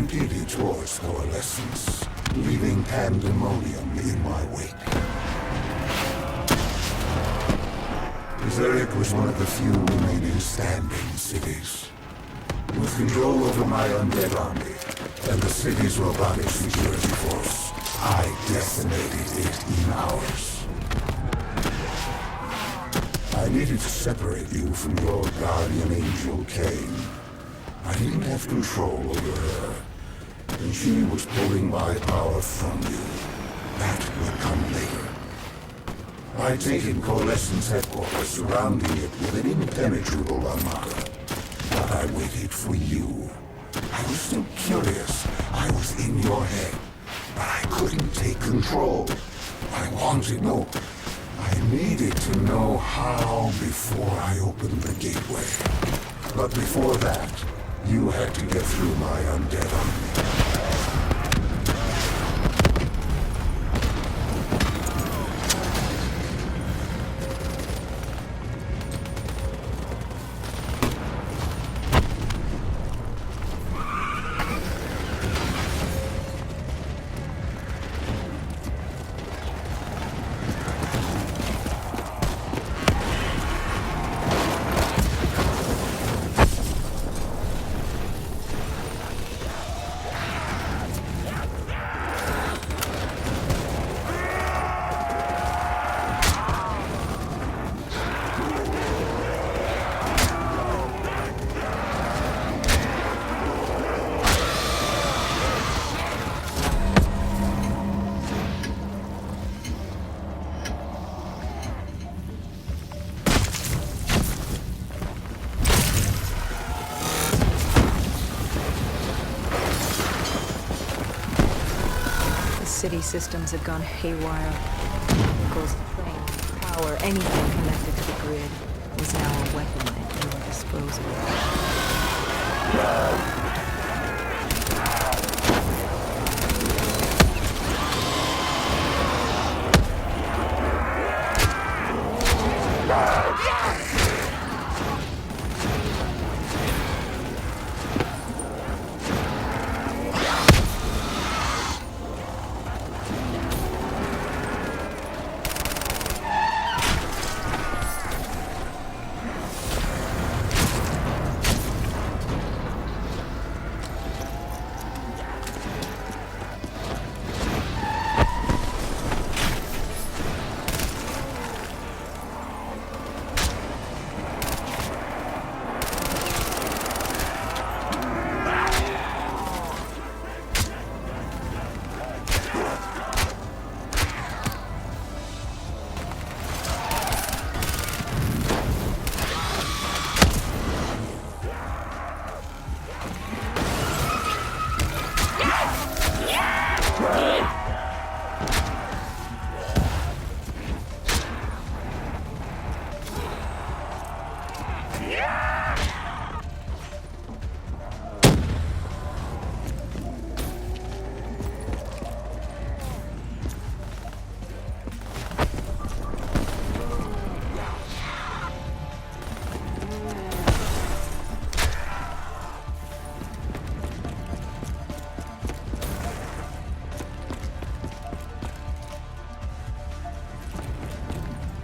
stampeded towards Coalescence, leaving pandemonium in my wake. Zurich was one of the few remaining standing cities. With control over my undead army and the city's robotic security force, I decimated it in hours. I needed to separate you from your guardian angel, Kane. I didn't have control over her, and she was pulling my power from you. That would come later. By taking Coalescence headquarters, surrounding it with an impenetrable armada. But I waited for you. I was still curious. I was in your head. But I couldn't take control. I wanted no. I needed to know how before I opened the gateway. But before that, you had to get through my undead army. City systems have gone haywire. Vehicles, trains, power, anything connected to the grid is now a weapon at your disposal.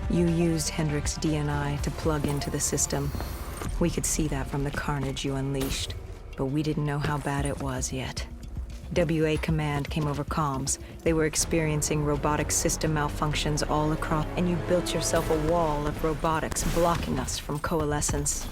You used Hendricks' DNI to plug into the system. We could see that from the carnage you unleashed, but we didn't know how bad it was yet. WA Command came over comms. They were experiencing robotic system malfunctions all across, and you built yourself a wall of robotics blocking us from Coalescence.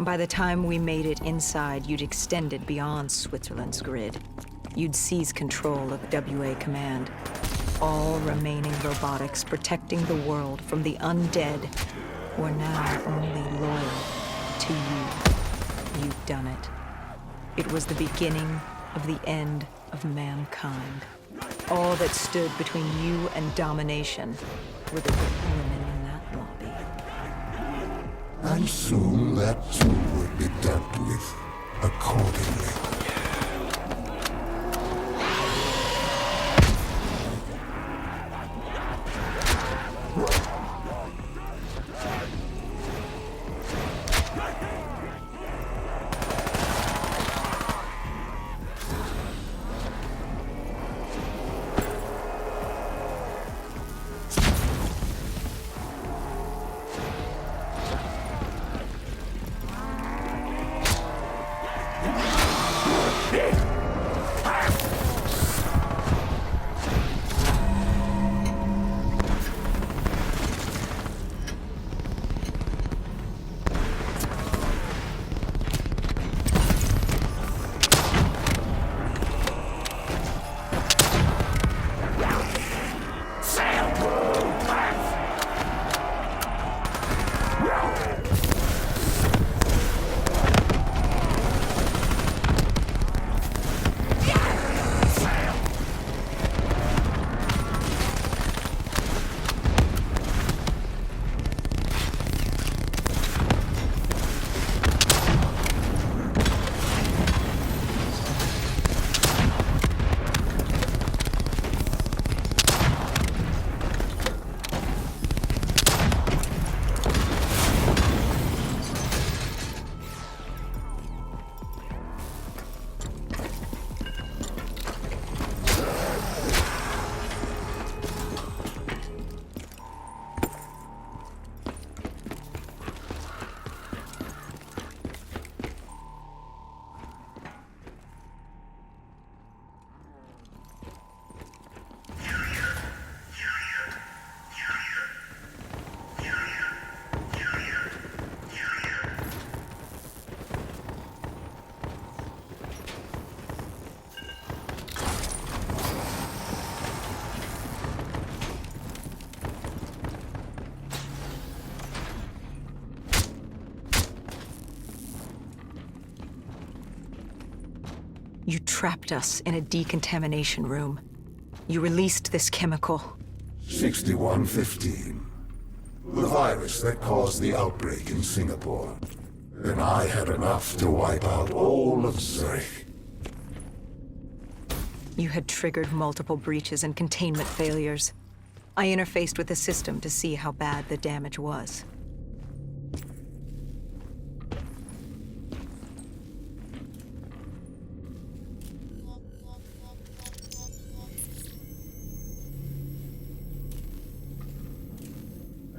By the time we made it inside, you'd extended beyond Switzerland's grid. You'd seized control of WA Command. All remaining robotics protecting the world from the undead were now only loyal to you. You've done it. It was the beginning of the end of mankind. All that stood between you and domination were the women in that lobby. And soon that too would be dealt with accordingly. You trapped us in a decontamination room. You released this chemical. 6115. The virus that caused the outbreak in Singapore. And I had enough to wipe out all of Zurich. You had triggered multiple breaches and containment failures. I interfaced with the system to see how bad the damage was.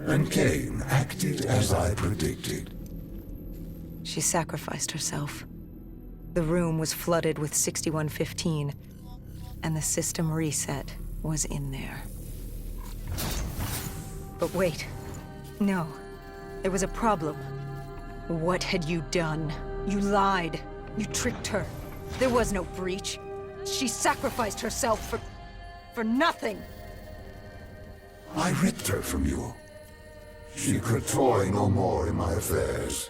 And Kane acted as I predicted. She sacrificed herself. The room was flooded with 6115, and the system reset was in there. But wait. No. There was a problem. What had you done? You lied. You tricked her. There was no breach. She sacrificed herself for nothing. I ripped her from you. She could toy no more in my affairs.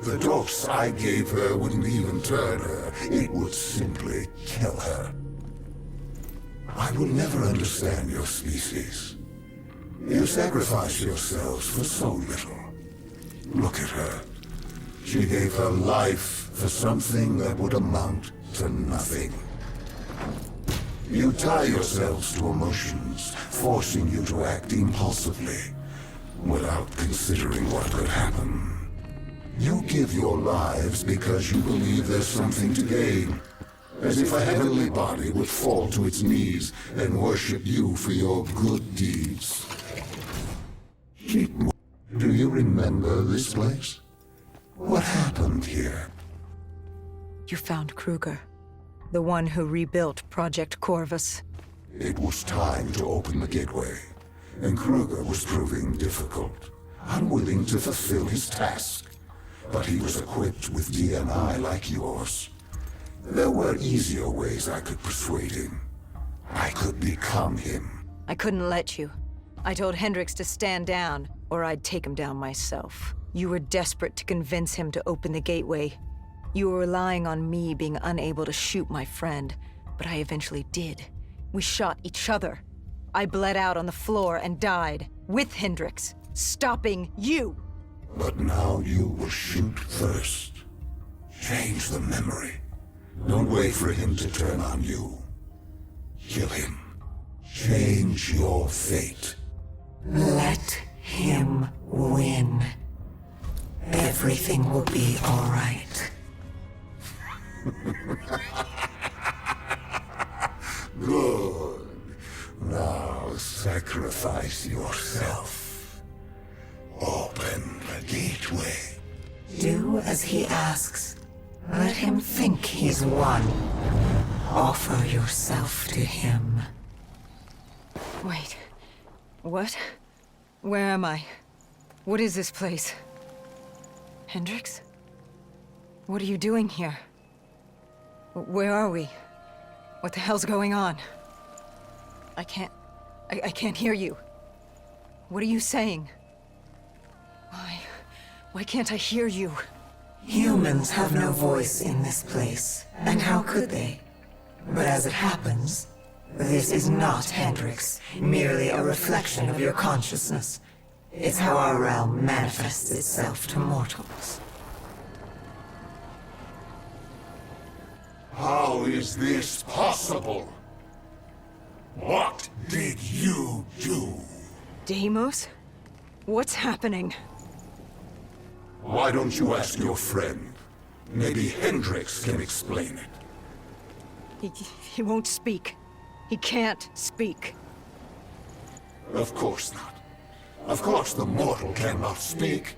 The dose I gave her wouldn't even turn her. It would simply kill her. I will never understand your species. You sacrifice yourselves for so little. Look at her. She gave her life for something that would amount to nothing. You tie yourselves to emotions, forcing you to act impulsively, without considering what could happen. You give your lives because you believe there's something to gain. As if a heavenly body would fall to its knees and worship you for your good deeds. Do you remember this place? What happened here? You found Kruger, the one who rebuilt Project Corvus. It was time to open the gateway, and Kruger was proving difficult, unwilling to fulfill his task. but he was equipped with DNI like yours. There were easier ways I could persuade him. I could become him. I couldn't let you. I told Hendricks to stand down, or I'd take him down myself. You were desperate to convince him to open the gateway. You were relying on me being unable to shoot my friend, but I eventually did. We shot each other. I bled out on the floor and died, with Hendricks, stopping you! But now you will shoot first. Change the memory. Don't wait for him to turn on you. Kill him. Change your fate. Let him win. Everything will be all right. Good. Now sacrifice yourself. Open the gateway. Do as he asks. Let him think he's won. Offer yourself to him. Wait. What? Where am I? What is this place? Hendricks? What are you doing here? Where are we? What the hell's going on? I can't hear you. What are you saying? Why can't I hear you? Humans have no voice in this place, and how could they? But as it happens, this is not Hendricks, merely a reflection of your consciousness. It's how our realm manifests itself to mortals. How is this possible? What did you do? Deimos? What's happening? Why don't you ask your friend? Maybe Hendricks can explain it. He won't speak. He can't speak. Of course not. Of course the mortal cannot speak.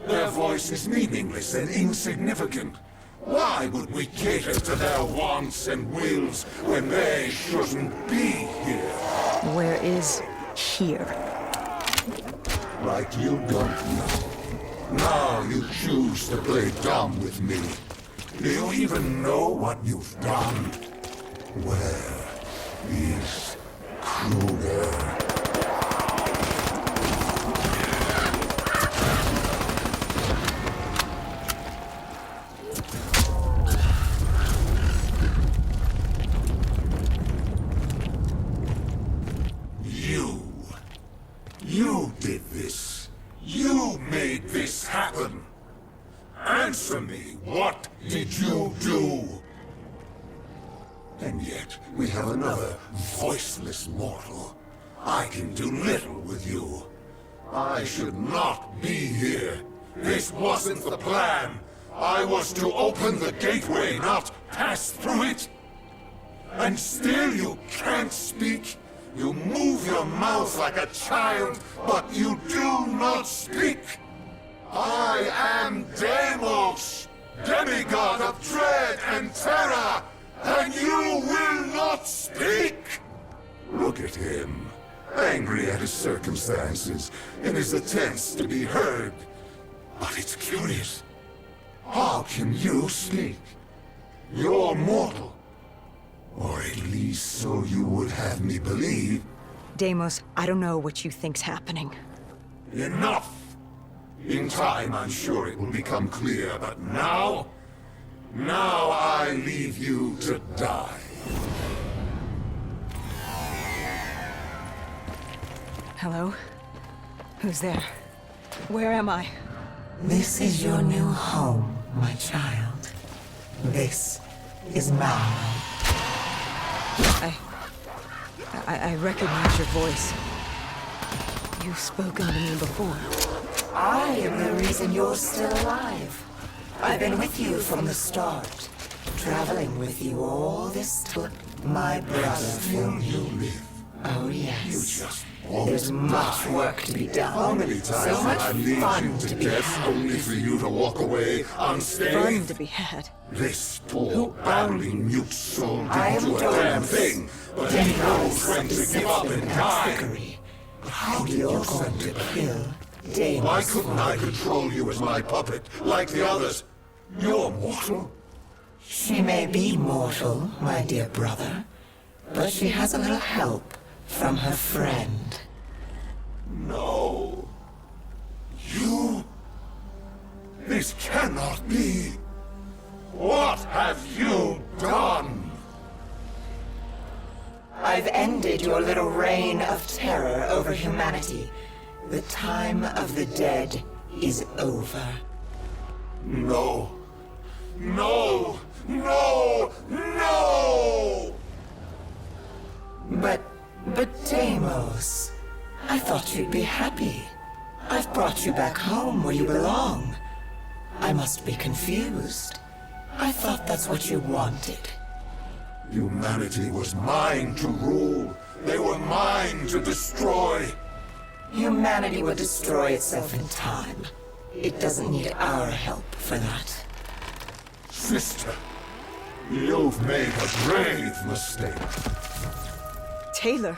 Their voice is meaningless and insignificant. Why would we cater to their wants and wills when they shouldn't be here? Where is here? Like you don't know. Now you choose to play dumb with me. Do you even know what you've done? Where is Kruger? You did this. You made this happen. Answer me, what did you do? And yet, we have another voiceless mortal. I can do little with you. I should not be here. This wasn't the plan. I was to open the gateway, not pass through it. And still you can't speak. You move your mouth like a child, but you do not speak. I am Deimos, demigod of dread and terror, and you will not speak! Look at him, angry at his circumstances, in his attempts to be heard. But it's curious. How can you speak? You're mortal. Or at least so you would have me believe. Deimos, I don't know what you think's happening. Enough! In time, I'm sure it will become clear, but now... Now I leave you to die. Hello? Who's there? Where am I? This is your new home, my child. This is Mallow. I recognize your voice. You've spoken to me before. I am the reason you're still alive. I've been with you from the start, traveling with you all this time. My brother Still you live. Oh You yes. just There's much work to be done. How many times So have much I lead fun you to to be death had. only for you to walk away Fun unscathed? to be had. This poor, babbling mute soul I didn't am do a damn Domus. thing, but he knows when to give up and die. Trickery. How did You're you going send to it? kill Deimos. Why couldn't I control you as my puppet, like the others? You're mortal. She may be mortal, my dear brother, but she has a little help from her friend. No. You... This cannot be. What have you done? I've ended your little reign of terror over humanity. The time of the dead is over. No. No! No! No! But Deimos, I thought you'd be happy. I've brought you back home where you belong. I must be confused. I thought that's what you wanted. Humanity was mine to rule. They were mine to destroy. Humanity will destroy itself in time. It doesn't need our help for that. Sister, you've made a grave mistake. Taylor,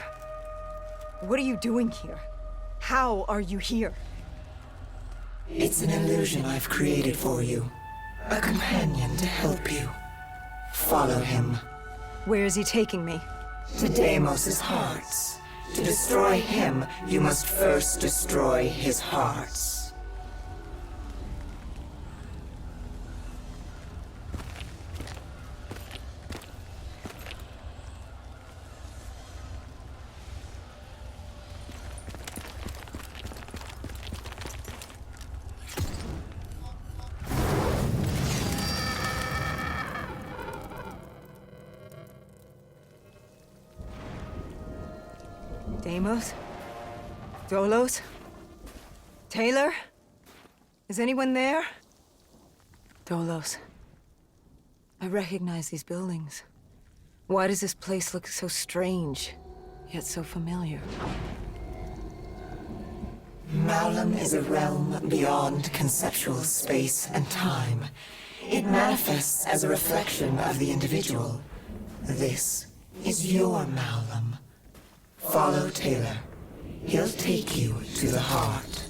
what are you doing here? How are you here? It's an illusion I've created for you. A companion to help you. Follow him. Where is he taking me? To Deimos's hearts. To destroy him, you must first destroy his hearts. Deimos? Dolos? Taylor? Is anyone there? Dolos. I recognize these buildings. Why does this place look so strange, yet so familiar? Malum is a realm beyond conceptual space and time. It manifests as a reflection of the individual. This is your Malum. Follow Taylor. He'll take you to the heart.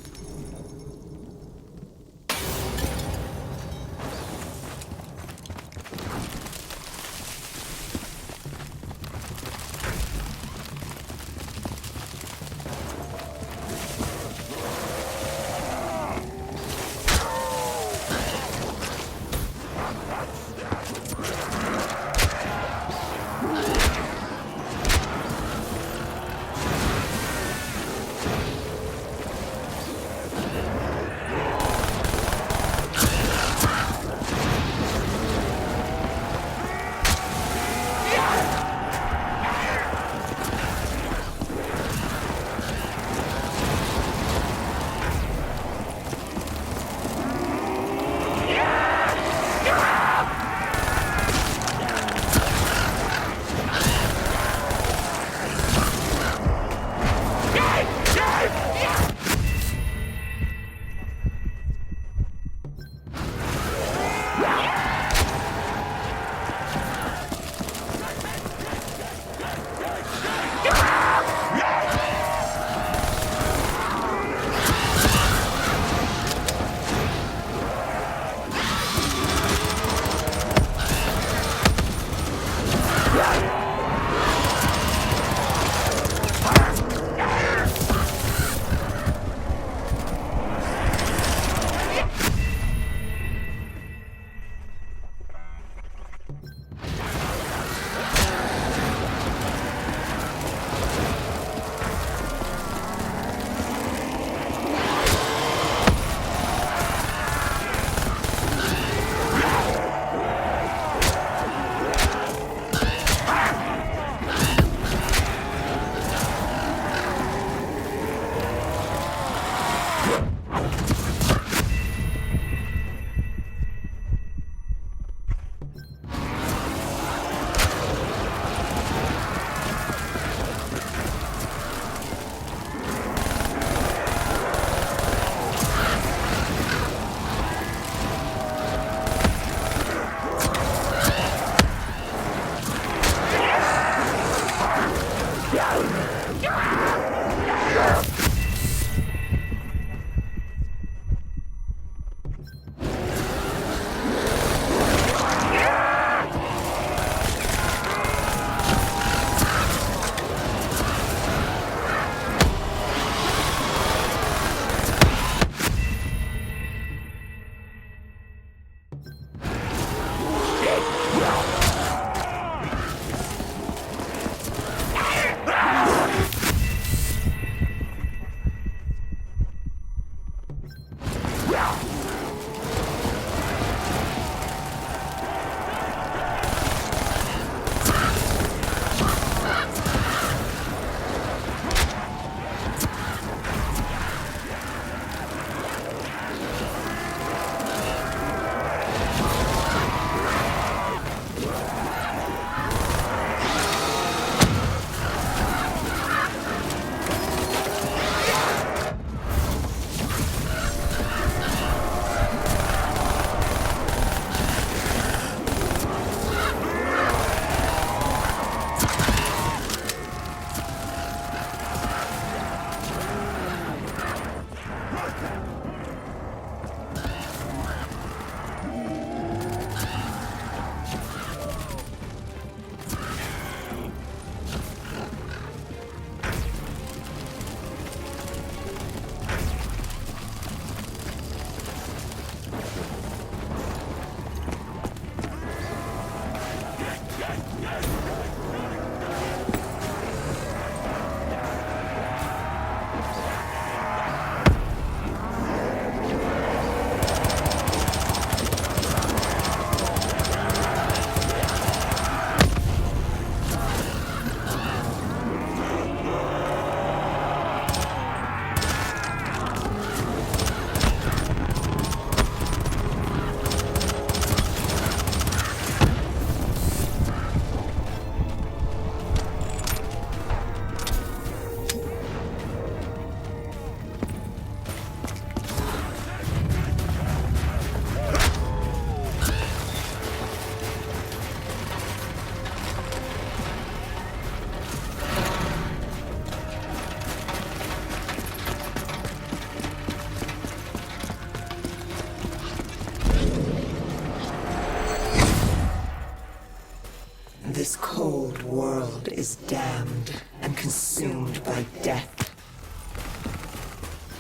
and consumed by death.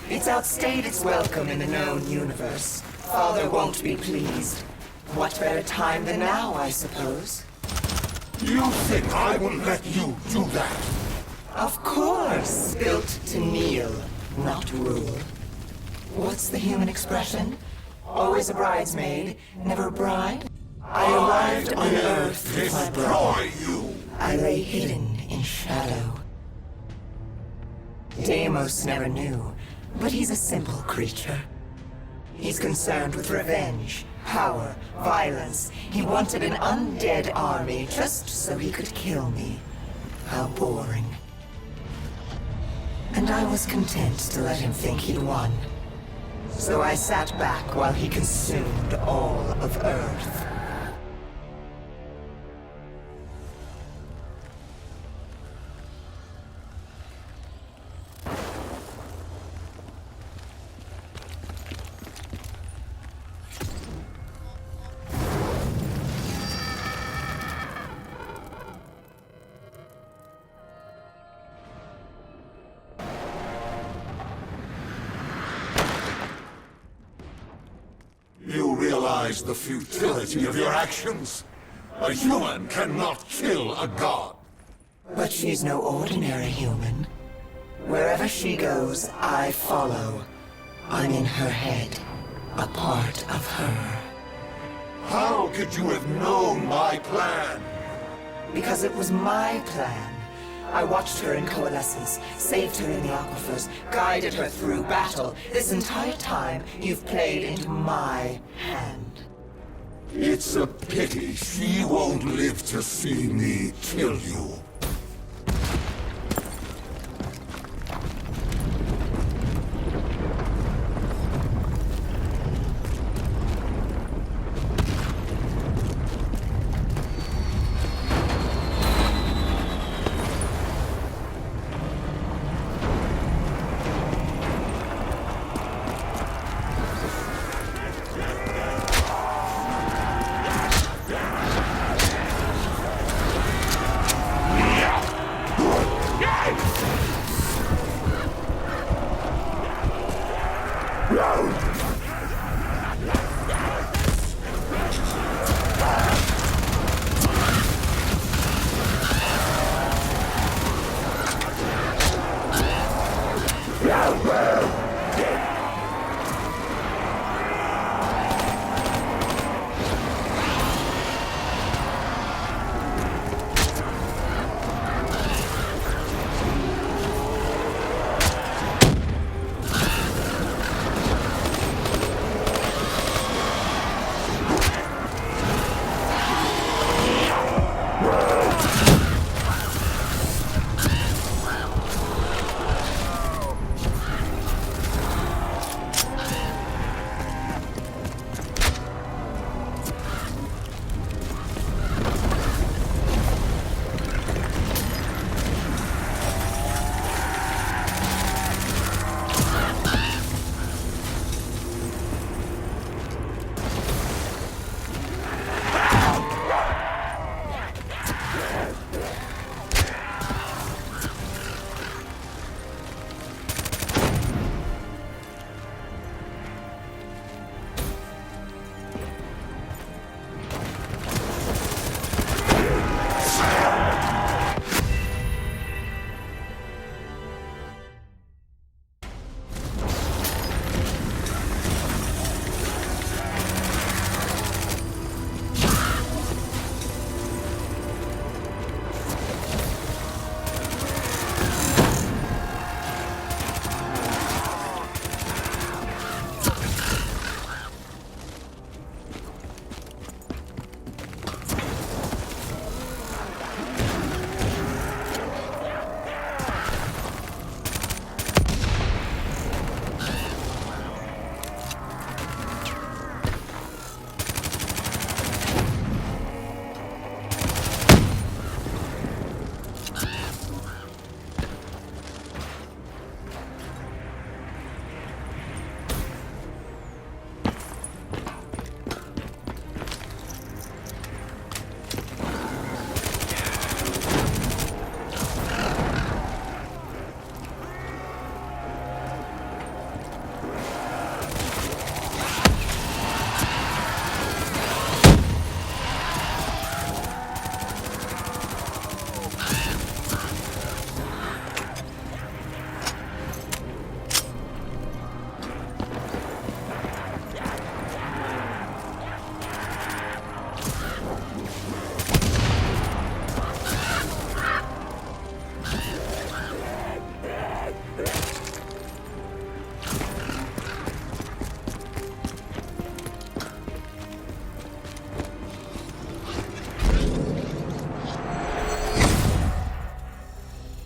It's outstayed its welcome in the known universe. Father won't be pleased. What better time than now, I suppose? You think I will let you do that? Of course, built to kneel, not rule. What's the human expression? Always a bridesmaid, never a bride? I arrived on Earth with my bride. Destroy you! I lay hidden in shadow. Deimos never knew, but he's a simple creature. He's concerned with revenge, power, violence. He wanted an undead army just so he could kill me. How boring. And I was content to let him think he'd won. So I sat back while he consumed all of Earth. You realize the futility of your actions? A human cannot kill a god. But she's no ordinary human. Wherever she goes, I follow. I'm in her head, a part of her. How could you have known my plan? Because it was my plan. I watched her in coalescence, saved her in the aquifers, guided her through battle. This entire time, you've played into my hand. It's a pity she won't live to see me kill you.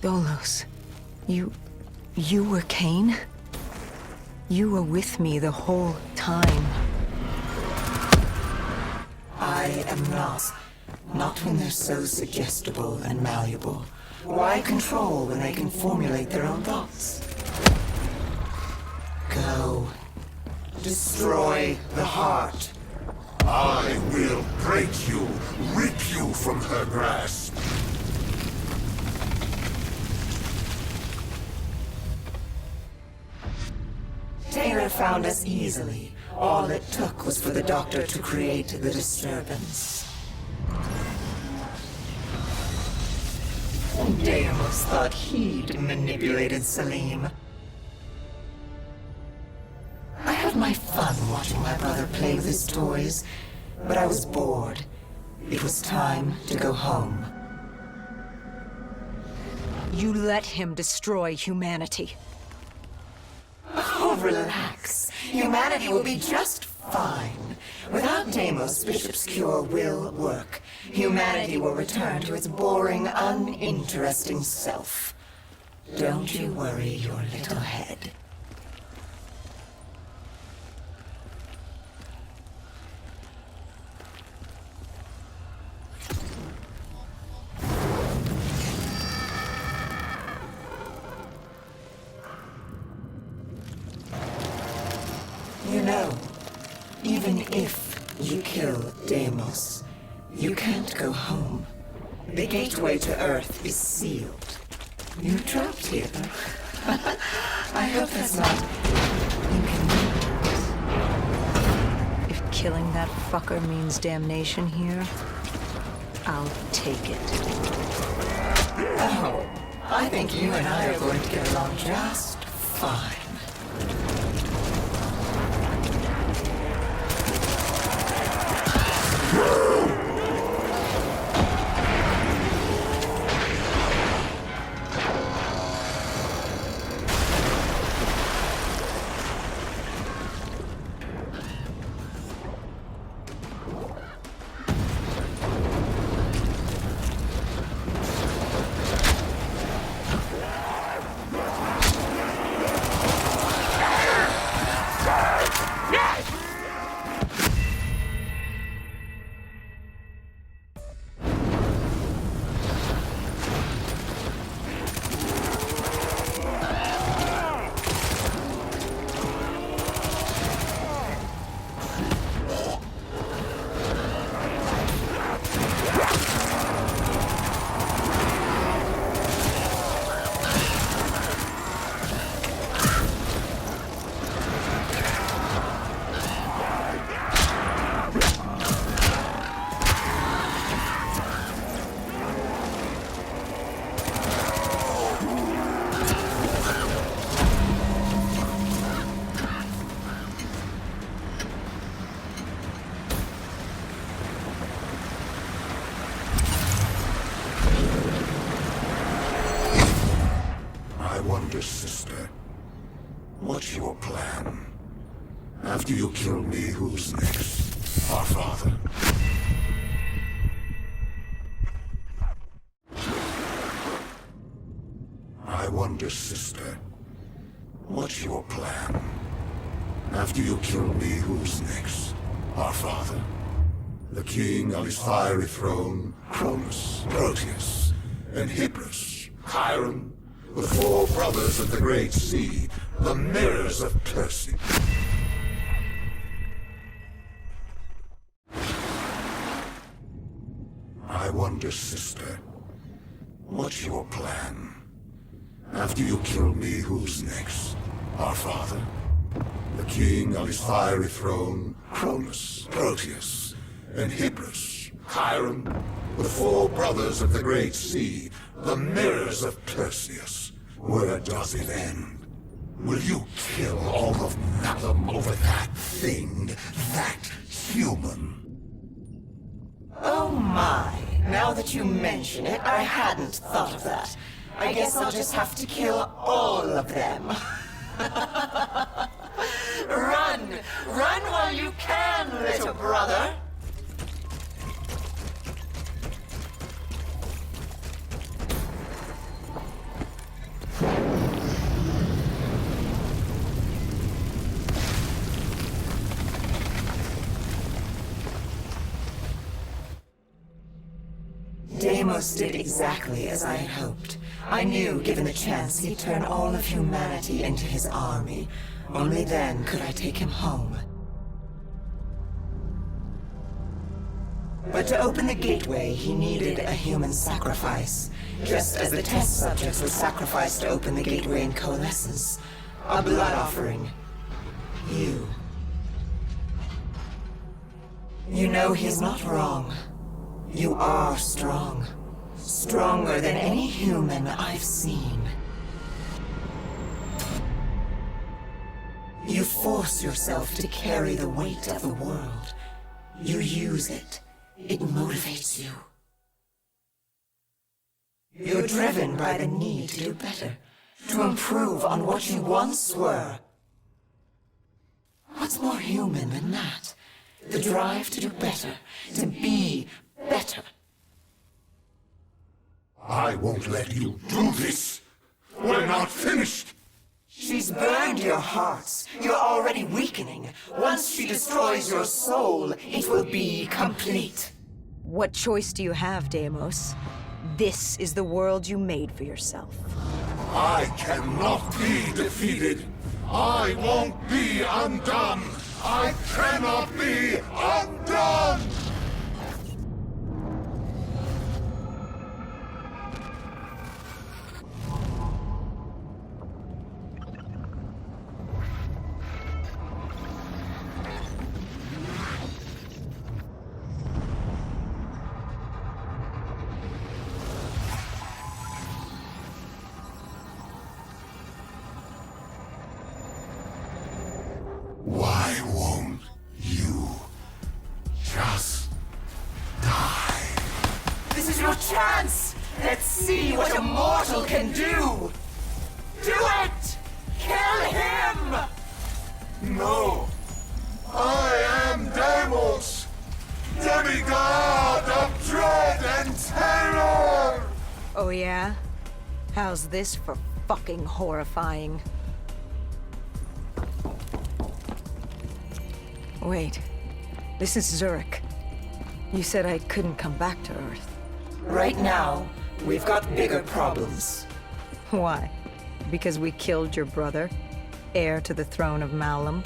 Dolos, you were Kane? You were with me the whole time. I am not. Not when they're so suggestible and malleable. Why control when they can formulate their own thoughts? Go. Destroy the heart. I will break you, rip you from her grasp. Taylor found us easily. All it took was for the Doctor to create the disturbance. Deimos thought he'd manipulated Salim. I had my fun watching my brother play with his toys, but I was bored. It was time to go home. You let him destroy humanity. Oh, relax. Humanity will be just fine. Without Deimos, Bishop's cure will work. Humanity will return to its boring, uninteresting self. Don't you worry your little head. You know, even if you kill Deimos, you can't go home. The gateway to Earth is sealed. You're trapped here. I hope that's not inconvenient. If killing that fucker means damnation here, I'll take it. Oh, I think you and I are going to get along just fine. Sister, what's your plan? After you kill me, who's next? Our father? I wonder, sister, what's your plan? After you kill me, who's next? Our father? The king on his fiery throne, Cronus, Proteus, and Hybris, Chiron, the four brothers of the Great Sea, the mirrors of Percy. I wonder, sister, what's your plan? After you kill me, who's next? Our father? The king on his fiery throne, Cronus, Proteus, and Hybris, Chiron, the four brothers of the Great Sea, the mirrors of Perseus. Where does it end? Will you kill all of them over that thing, that human? Oh my, now that you mention it, I hadn't thought of that. I guess I'll just have to kill all of them. Run! Run while you can, little brother! Deimos did exactly as I had hoped. I knew, given the chance, he'd turn all of humanity into his army. Only then could I take him home. But to open the gateway, he needed a human sacrifice. Just as the test subjects were sacrificed to open the gateway in Coalescence. A blood offering. You. You know he's not wrong. You are strong. Stronger than any human I've seen. You force yourself to carry the weight of the world. You use it. It motivates you. You're driven by the need to do better, to improve on what you once were. What's more human than that? The drive to do better, to be better. I won't let you do this! We're not finished! She's burned your hearts. You're already weakening. Once she destroys your soul, it will be complete. What choice do you have, Deimos? This is the world you made for yourself. I cannot be defeated! I won't be undone! I cannot be undone! Why won't you just die? This is your chance! Let's see what a mortal can do! Do it! Kill him! No! I am Deimos! Demigod of dread and terror! Oh yeah? How's this for fucking horrifying? Wait. This is Zurich. You said I couldn't come back to Earth. Right now, we've got bigger problems. Why? Because we killed your brother? Heir to the throne of Malum?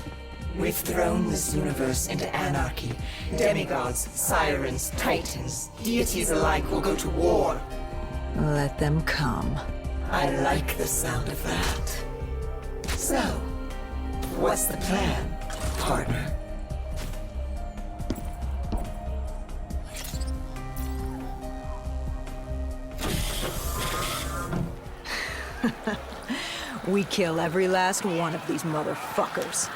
We've thrown this universe into anarchy. Demigods, sirens, titans, deities alike will go to war. Let them come. I like the sound of that. So, what's the plan, partner? We kill every last one of these motherfuckers.